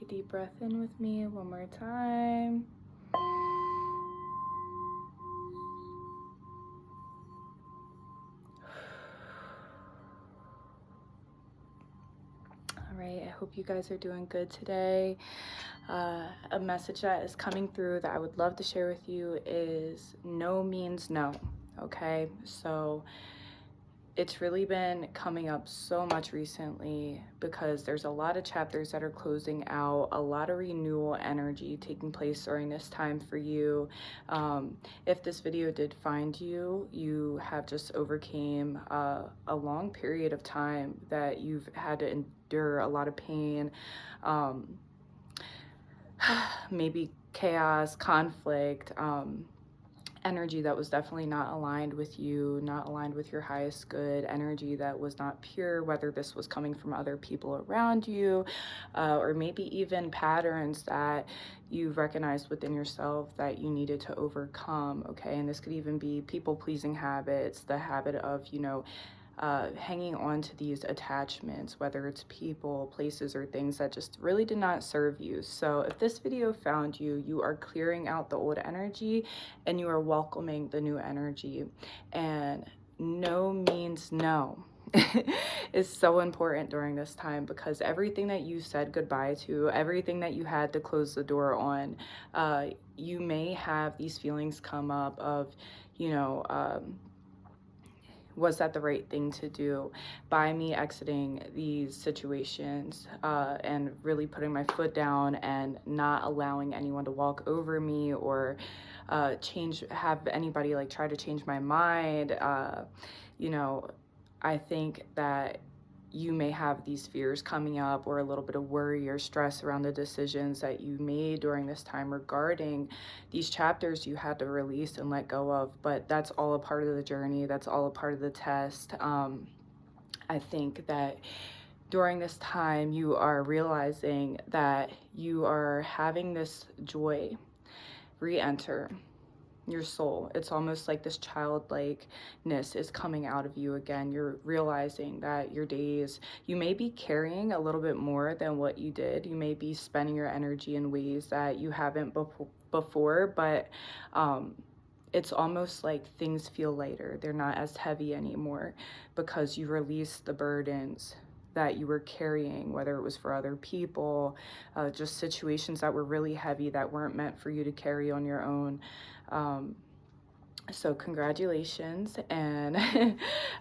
Take a deep breath in with me one more time. All right, I hope you guys are doing good today. A message that is coming through that I would love to share with you is no means no, okay? So it's really been coming up so much recently because there's a lot of chapters that are closing out, a lot of renewal energy taking place during this time for you. If this video did find you, you have just overcame a long period of time that you've had to endure a lot of pain, maybe chaos, conflict, energy that was definitely not aligned with you, not aligned with your highest good, energy that was not pure, whether this was coming from other people around you, or maybe even patterns that you've recognized within yourself that you needed to overcome, okay? And this could even be people-pleasing habits, the habit of, hanging on to these attachments, whether it's people, places, or things that just really did not serve you. So if this video found you, you are clearing out the old energy and you are welcoming the new energy. And no means no is so important during this time, because everything that you said goodbye to, everything that you had to close the door on, you may have these feelings come up of, was that the right thing to do? By me exiting these situations and really putting my foot down and not allowing anyone to walk over me or have anybody like try to change my mind, I think that you may have these fears coming up, or a little bit of worry or stress around the decisions that you made during this time regarding these chapters you had to release and let go of. But that's all a part of the journey. That's all a part of the test. I think that during this time, you are realizing that you are having this joy re-enter your soul. It's almost like this childlikeness is coming out of you again. You're realizing that your days, you may be carrying a little bit more than what you did. You may be spending your energy in ways that you haven't before, but it's almost like things feel lighter. They're not as heavy anymore because you released the burdens that you were carrying, whether it was for other people, just situations that were really heavy that weren't meant for you to carry on your own. So congratulations. And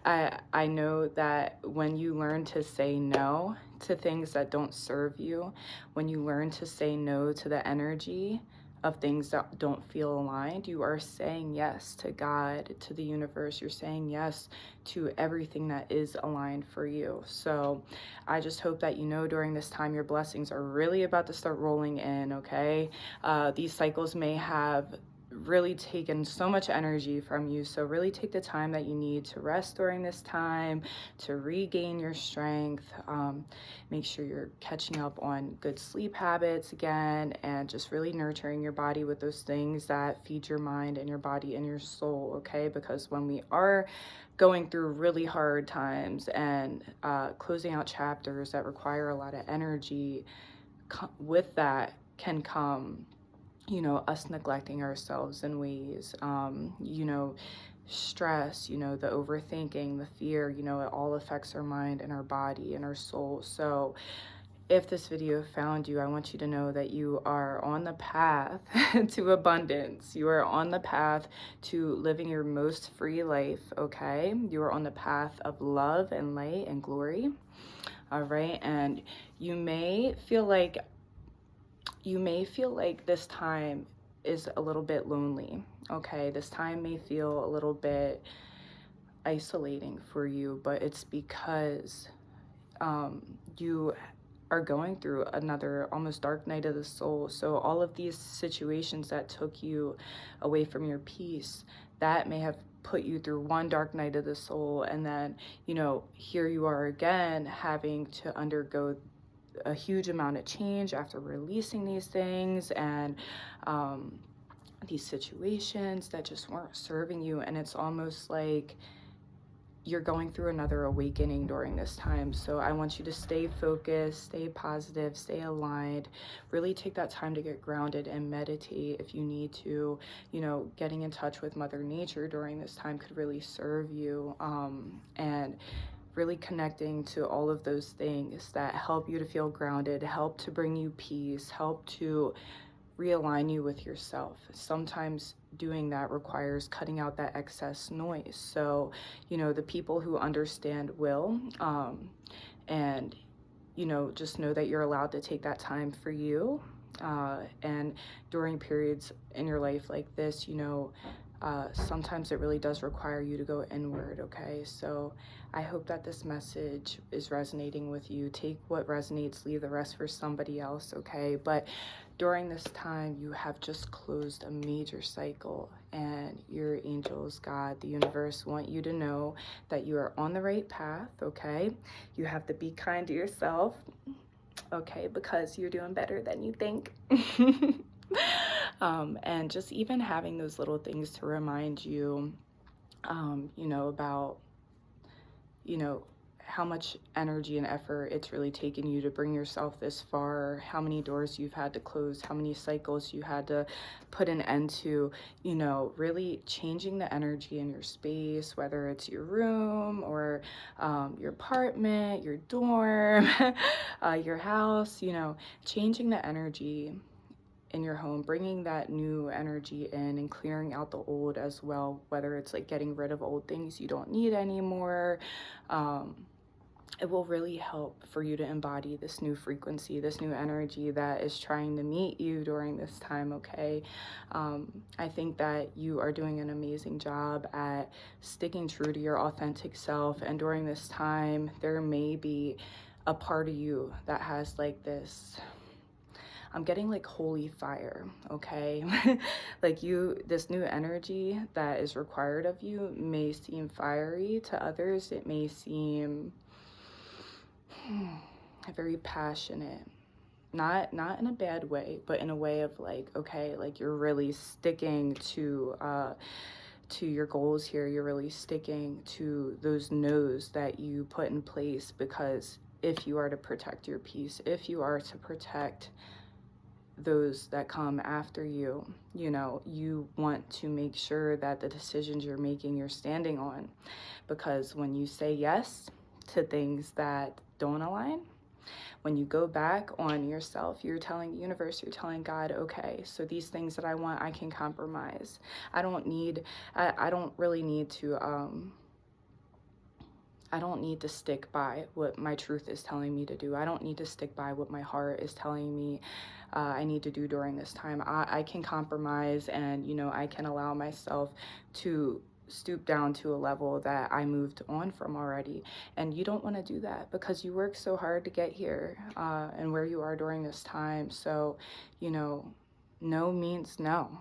I know that when you learn to say no to things that don't serve you, when you learn to say no to the energy of things that don't feel aligned, you are saying yes to God, to the universe. You're saying yes to everything that is aligned for you. So I just hope that during this time your blessings are really about to start rolling in, okay? These cycles may have really taken so much energy from you, so really take the time that you need to rest during this time, to regain your strength. Make sure you're catching up on good sleep habits again, and just really nurturing your body with those things that feed your mind and your body and your soul, okay? Because when we are going through really hard times and closing out chapters that require a lot of energy, with that can come us neglecting ourselves in ways, stress, the overthinking, the fear, it all affects our mind and our body and our soul. So if this video found you, I want you to know that you are on the path to abundance. You are on the path to living your most free life, okay? You are on the path of love and light and glory, all right? And you may feel like this time is a little bit lonely, okay? This time may feel a little bit isolating for you, but it's because you are going through another almost dark night of the soul. So all of these situations that took you away from your peace, that may have put you through one dark night of the soul, and then here you are again having to undergo a huge amount of change after releasing these things and these situations that just weren't serving you. And it's almost like you're going through another awakening during this time. So I want you to stay focused, stay positive, stay aligned, really take that time to get grounded and meditate if you need to. You know, getting in touch with Mother Nature during this time could really serve you. And really connecting to all of those things that help you to feel grounded, help to bring you peace, help to realign you with yourself. Sometimes doing that requires cutting out that excess noise. So, you know, the people who understand will, and, you know, just know that you're allowed to take that time for you. And during periods in your life like this, you know, sometimes it really does require you to go inward, okay? So I hope that this message is resonating with you. Take what resonates, leave the rest for somebody else, okay? But during this time, you have just closed a major cycle, and your angels, God, the universe want you to know that you are on the right path, okay? You have to be kind to yourself, okay? Because you're doing better than you think. And just even having those little things to remind you, you know, about, you know, how much energy and effort it's really taken you to bring yourself this far, how many doors you've had to close, how many cycles you had to put an end to, you know, really changing the energy in your space, whether it's your room or your apartment, your dorm, your house, you know, changing the energy in your home, bringing that new energy in and clearing out the old as well, whether it's like getting rid of old things you don't need anymore. It will really help for you to embody this new frequency, this new energy that is trying to meet you during this time, okay? I think that you are doing an amazing job at sticking true to your authentic self, and during this time, there may be a part of you that has like this, I'm getting like holy fire, okay? Like this new energy that is required of you may seem fiery to others. It may seem very passionate, not in a bad way, but in a way of like, okay, like you're really sticking to your goals here. You're really sticking to those no's that you put in place, because if you are to protect your peace, if you are to protect those that come after you, you know, you want to make sure that the decisions you're making, you're standing on. Because when you say yes to things that don't align, when you go back on yourself, you're telling the universe, you're telling God, okay, so these things that I want, I can compromise. I don't really need to, I don't need to stick by what my truth is telling me to do. I don't need to stick by what my heart is telling me I need to do during this time. I can compromise, and, you know, I can allow myself to stoop down to a level that I moved on from already. And you don't want to do that because you worked so hard to get here and where you are during this time. So, you know, no means no.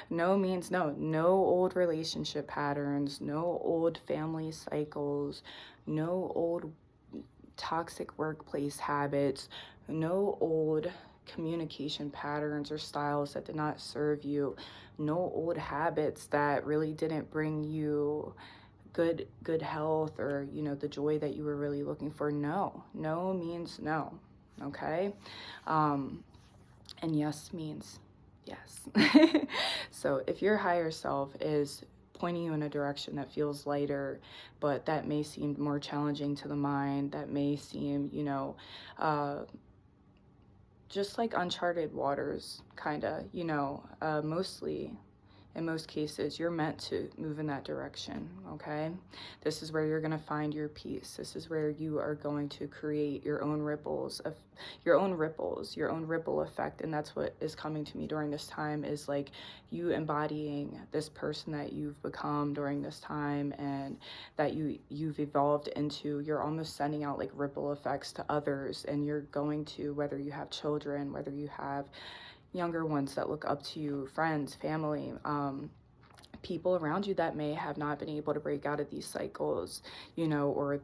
No means no. No old relationship patterns, no old family cycles, no old toxic workplace habits, no old communication patterns or styles that did not serve you, no old habits that really didn't bring you good health or, you know, the joy that you were really looking for. No means no, okay? And yes means yes. So if your higher self is pointing you in a direction that feels lighter, but that may seem more challenging to the mind, that may seem, you know, just like uncharted waters, kind of, you know, mostly, in most cases, you're meant to move in that direction, okay? This is where you're going to find your peace. This is where you are going to create your own ripples, your own ripple effect. And that's what is coming to me during this time, is like you embodying this person that you've become during this time, and that you've evolved into. You're almost sending out like ripple effects to others, and you're going to, whether you have children, whether you have younger ones that look up to you, friends, family, people around you that may have not been able to break out of these cycles, you know, or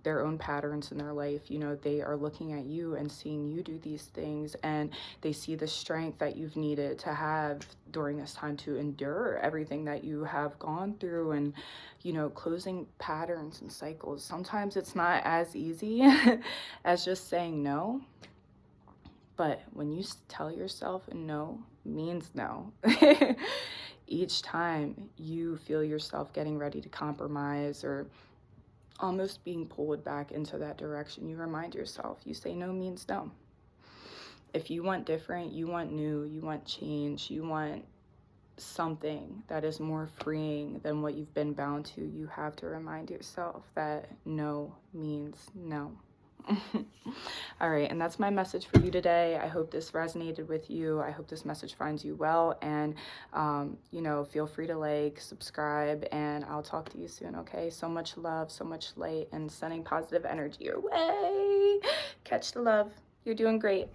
their own patterns in their life, you know, they are looking at you and seeing you do these things, and they see the strength that you've needed to have during this time to endure everything that you have gone through. And, you know, closing patterns and cycles, sometimes it's not as easy as just saying no. But when you tell yourself no means no, each time you feel yourself getting ready to compromise or almost being pulled back into that direction, you remind yourself, you say no means no. If you want different, you want new, you want change, you want something that is more freeing than what you've been bound to, you have to remind yourself that no means no. All right, and that's my message for you today. I hope this resonated with you. I hope this message finds you well, and you know, feel free to like, subscribe, and I'll talk to you soon. Okay, so much love, so much light, and sending positive energy your way. Catch the love. You're doing great.